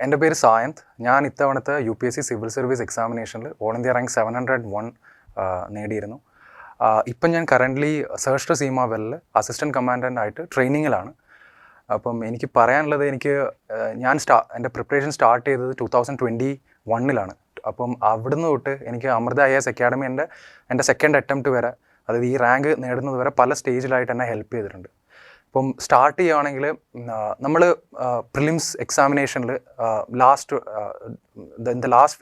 എൻ്റെ പേര് സായന്ത്. ഞാൻ ഇത്തവണത്തെ UPSC സിവിൽ സർവീസ് എക്സാമിനേഷനിൽ ഓൾ ഇന്ത്യ റാങ്ക് 701 നേടിയിരുന്നു. ഇപ്പം ഞാൻ കറൻ്റ്ലി സേർച്ച് സീമ വെല്ലിൽ അസിസ്റ്റൻറ്റ് കമാൻഡൻ്റ് ആയിട്ട് ട്രെയിനിങ്ങിലാണ്. അപ്പം എനിക്ക് പറയാനുള്ളത്, എൻ്റെ പ്രിപ്പറേഷൻ സ്റ്റാർട്ട് ചെയ്തത് 2021 അപ്പം അവിടുന്ന് തൊട്ട് എനിക്ക് അമൃത IAS അക്കാഡമി എൻ്റെ സെക്കൻഡ് അറ്റംപ്റ്റ് വരെ, അതായത് ഈ റാങ്ക് നേടുന്നത് വരെ പല സ്റ്റേജിലായിട്ട് എന്നെ ഹെൽപ്പ് ചെയ്തിട്ടുണ്ട്. ഇപ്പം സ്റ്റാർട്ട് ചെയ്യുകയാണെങ്കിൽ നമ്മൾ പ്രിലിംസ് എക്സാമിനേഷനിൽ last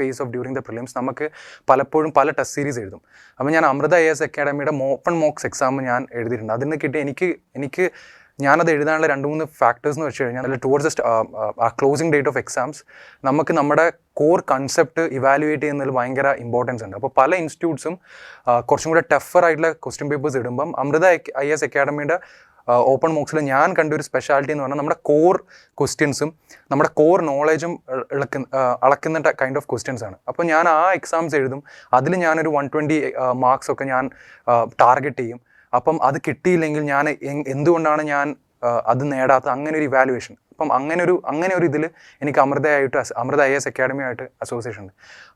phase of during the prelims നമുക്ക് പലപ്പോഴും പല ടെസ്റ്റ് സീരീസ് എഴുതും. അപ്പം ഞാൻ അമൃത IAS അക്കാഡമിയുടെ ഓപ്പൺ മോക്സ് എക്സാം ഞാൻ എഴുതിയിട്ടുണ്ട്. അതിന് കിട്ടി എനിക്ക് ഞാനത് എഴുതാനുള്ള 2-3 ഫാക്ടേഴ്സ് എന്ന് വെച്ച് കഴിഞ്ഞാൽ, ടുവേർഡ്സ് ആ ക്ലോസിംഗ് ഡേറ്റ് ഓഫ് എക്സാംസ് നമുക്ക് നമ്മുടെ കോർ കൺസെപ്റ്റ് ഇവാലുവേറ്റ് ചെയ്യുന്നതിൽ ഭയങ്കര ഇമ്പോർട്ടൻസ് ഉണ്ട്. അപ്പോൾ പല ഇൻസ്റ്റിറ്റ്യൂട്ട്സും കുറച്ചും കൂടെ ടഫർ ആയിട്ടുള്ള ക്വസ്റ്റ്യൻ പേപ്പേഴ്സ് ഇടുമ്പം അമൃത IAS അക്കാഡമിയുടെ ഓപ്പൺ മോക്സിൽ ഞാൻ കണ്ടൊരു സ്പെഷ്യാലിറ്റി എന്ന് പറഞ്ഞാൽ നമ്മുടെ കോർ ക്വസ്റ്റ്യൻസും നമ്മുടെ കോർ നോളജും അളക്കുന്ന കൈൻഡ് ഓഫ് ക്വസ്റ്റ്യൻസ് ആണ്. അപ്പോൾ ഞാൻ ആ എക്സാംസ് എഴുതും. അതിൽ ഞാനൊരു 120 മാർക്സ് ഒക്കെ ഞാൻ ടാർഗറ്റ് ചെയ്യും. അപ്പം അത് കിട്ടിയില്ലെങ്കിൽ ഞാൻ എന്തുകൊണ്ടാണ് ഞാൻ അത് നേടാത്തത്, അങ്ങനെ ഒരു ഇവാലുവേഷൻ. അപ്പം അങ്ങനെ ഒരു ഇതിൽ എനിക്ക് അമൃത IAS അക്കാഡമിയായിട്ട് അസോസിയേഷൻ ഉണ്ട്.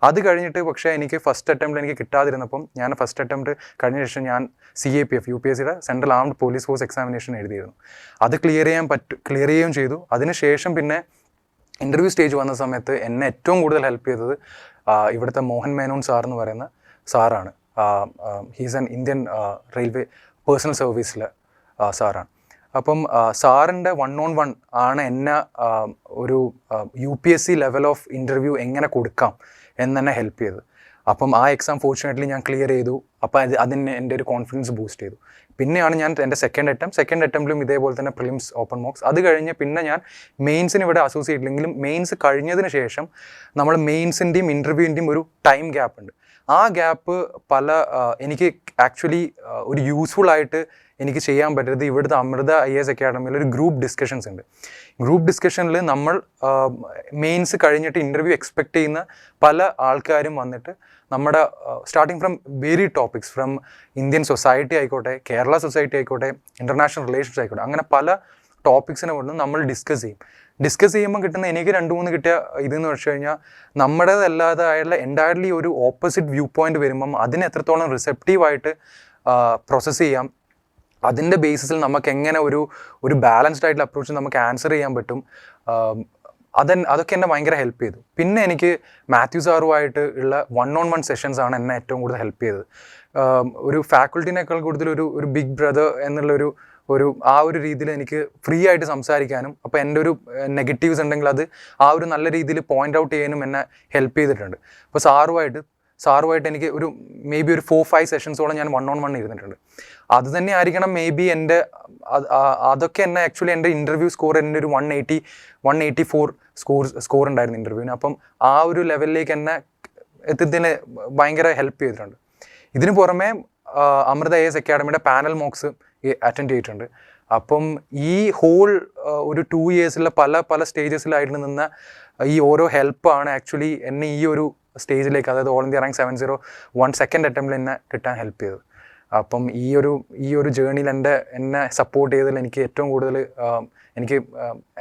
അത് കഴിഞ്ഞിട്ട് പക്ഷേ എനിക്ക് ഫസ്റ്റ് അറ്റംപ്റ്റ് എനിക്ക് കിട്ടാതിരുന്നപ്പം ഞാൻ ഫസ്റ്റ് അറ്റംപ്റ്റ് കഴിഞ്ഞ ശേഷം ഞാൻ CAPF UPSCയുടെ central armed police force examination എഴുതിയിരുന്നു. അത് ക്ലിയർ ചെയ്യുകയും ചെയ്തു. അതിനുശേഷം പിന്നെ ഇൻ്റർവ്യൂ സ്റ്റേജ് വന്ന സമയത്ത് എന്നെ ഏറ്റവും കൂടുതൽ ഹെൽപ്പ് ചെയ്തത് ഇവിടുത്തെ മോഹൻ മേനോൻ സാർ എന്ന് പറയുന്ന സാറാണ്. He's an Indian railway personnel സർവീസിലെ സാറാണ്. അപ്പം സാറിൻ്റെ 1-on-1 ആണ് എന്നെ ഒരു UPSC ലെവൽ ഓഫ് ഇൻ്റർവ്യൂ എങ്ങനെ കൊടുക്കാം എന്നെ ഹെൽപ്പ് ചെയ്തത്. അപ്പം ആ എക്സാം ഫോർച്യുനേറ്റ്ലി ഞാൻ ക്ലിയർ ചെയ്തു. അപ്പോൾ അതിന് എൻ്റെ ഒരു കോൺഫിഡൻസ് ബൂസ്റ്റ് ചെയ്തു. പിന്നെയാണ് ഞാൻ എൻ്റെ സെക്കൻഡ് അറ്റംപ്റ്റിലും ഇതേപോലെ തന്നെ പ്രിലിംസ് ഓപ്പൺ മോക്സ്. അത് കഴിഞ്ഞ് പിന്നെ ഞാൻ മെയിൻസിന് ഇവിടെ അസോസിയേറ്റ് ഇല്ലെങ്കിലും മെയിൻസ് കഴിഞ്ഞതിന് ശേഷം നമ്മൾ മെയിൻസിൻ്റെയും ഇൻ്റർവ്യൂവിൻ്റെയും ഒരു ടൈം ഗ്യാപ്പ് ഉണ്ട്. ആ ഗ്യാപ്പ് എനിക്ക് ആക്ച്വലി ഒരു യൂസ്ഫുൾ ആയിട്ട് എനിക്ക് ചെയ്യാൻ പറ്റരുത്. ഇവിടുത്തെ അമൃത IAS അക്കാഡമിയിൽ ഒരു ഗ്രൂപ്പ് ഡിസ്കഷൻസ് ഉണ്ട്. ഗ്രൂപ്പ് ഡിസ്കഷനിൽ നമ്മൾ മെയിൻസ് കഴിഞ്ഞിട്ട് ഇൻ്റർവ്യൂ എക്സ്പെക്റ്റ് ചെയ്യുന്ന പല ആൾക്കാരും വന്നിട്ട് നമ്മുടെ starting from very topics, from Indian society ആയിക്കോട്ടെ, കേരള സൊസൈറ്റി ആയിക്കോട്ടെ, ഇൻ്റർനാഷണൽ റിലേഷൻസ് ആയിക്കോട്ടെ, അങ്ങനെ പല ടോപ്പിക്സിനെ കൊണ്ട് നമ്മൾ ഡിസ്കസ് ചെയ്യുമ്പോൾ കിട്ടുന്ന എനിക്ക് 2-3 കിട്ടിയ ഇതെന്ന് വെച്ച് കഴിഞ്ഞാൽ, നമ്മുടേതല്ലാതെ ആയുള്ള എൻറ്റയർലി ഒരു ഓപ്പോസിറ്റ് വ്യൂ പോയിന്റ് വരുമ്പം അതിനെ എത്രത്തോളം റിസെപ്റ്റീവായിട്ട് പ്രോസസ്സ് ചെയ്യാം, അതിൻ്റെ ബേസിസിൽ നമുക്ക് എങ്ങനെ ഒരു ബാലൻസ്ഡ് ആയിട്ടുള്ള അപ്രോച്ച് നമുക്ക് ആൻസർ ചെയ്യാൻ പറ്റും, അതൊക്കെ എന്നെ ഭയങ്കര ഹെൽപ്പ് ചെയ്തു. പിന്നെ എനിക്ക് മാത്യു സാറുമായിട്ട് ഉള്ള 1-on-1 സെഷൻസ് ആണ് എന്നെ ഏറ്റവും കൂടുതൽ ഹെൽപ്പ് ചെയ്തത്. ഒരു ഫാക്കൾട്ടിനേക്കാൾ കൂടുതൽ ഒരു ബിഗ് ബ്രദർ എന്നുള്ളൊരു ആ ഒരു രീതിയിൽ എനിക്ക് ഫ്രീ ആയിട്ട് സംസാരിക്കാനും, അപ്പോൾ എൻ്റെ ഒരു നെഗറ്റീവ്സ് ഉണ്ടെങ്കിൽ അത് ആ ഒരു നല്ല രീതിയിൽ പോയിൻ്റ് ഔട്ട് ചെയ്യാനും എന്നെ ഹെൽപ്പ് ചെയ്തിട്ടുണ്ട്. അപ്പോൾ സാറുമായിട്ട് എനിക്ക് മേ ബി ഒരു 4-5 സെഷൻസോളം ഞാൻ 1-on-1 ഇരുന്നിട്ടുണ്ട്. അത് തന്നെ ആയിരിക്കണം മേ ബി അതൊക്കെ എന്നെ ആക്ച്വലി എൻ്റെ ഇൻ്റർവ്യൂ സ്കോർ എൻ്റെ ഒരു 184 സ്കോർ ഉണ്ടായിരുന്നു ഇൻ്റർവ്യൂവിന്. അപ്പം ആ ഒരു ലെവലിലേക്ക് എന്നെ എത്തുന്നതിന് ഭയങ്കര ഹെൽപ്പ് ചെയ്തിട്ടുണ്ട്. ഇതിന് പുറമെ അമൃത IAS അക്കാഡമിയുടെ പാനൽ മോക്സ് അറ്റൻഡ് ചെയ്തിട്ടുണ്ട്. അപ്പം ഈ ഹോൾ ഒരു 2 ഇയേഴ്സിലെ പല സ്റ്റേജസിലായിട്ട് നിന്ന ഈ ഓരോ ഹെൽപ്പാണ് ആക്ച്വലി എന്നെ ഈ ഒരു സ്റ്റേജിലേക്ക്, അതായത് ഓൾ ഇന്ത്യ റാങ്ക് 701 സെക്കൻഡ് അറ്റംപ്റ്റിൽ എന്നെ കിട്ടാൻ ഹെൽപ്പ് ചെയ്തത്. അപ്പം ഈ ഒരു ജേർണിയിൽ എന്നെ സപ്പോർട്ട് ചെയ്തതിൽ എനിക്ക് ഏറ്റവും കൂടുതൽ എനിക്ക്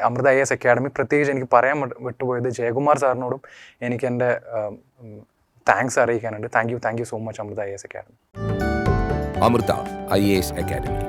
അമൃത IAS അക്കാഡമി, പ്രത്യേകിച്ച് എനിക്ക് പറയാൻ വിട്ടുപോയത് ജയകുമാർ സാറിനോടും എനിക്ക് എൻ്റെ താങ്ക്സ് അറിയിക്കാനുണ്ട്. Thank you so much Amrita IAS academy. Amrita IAS academy.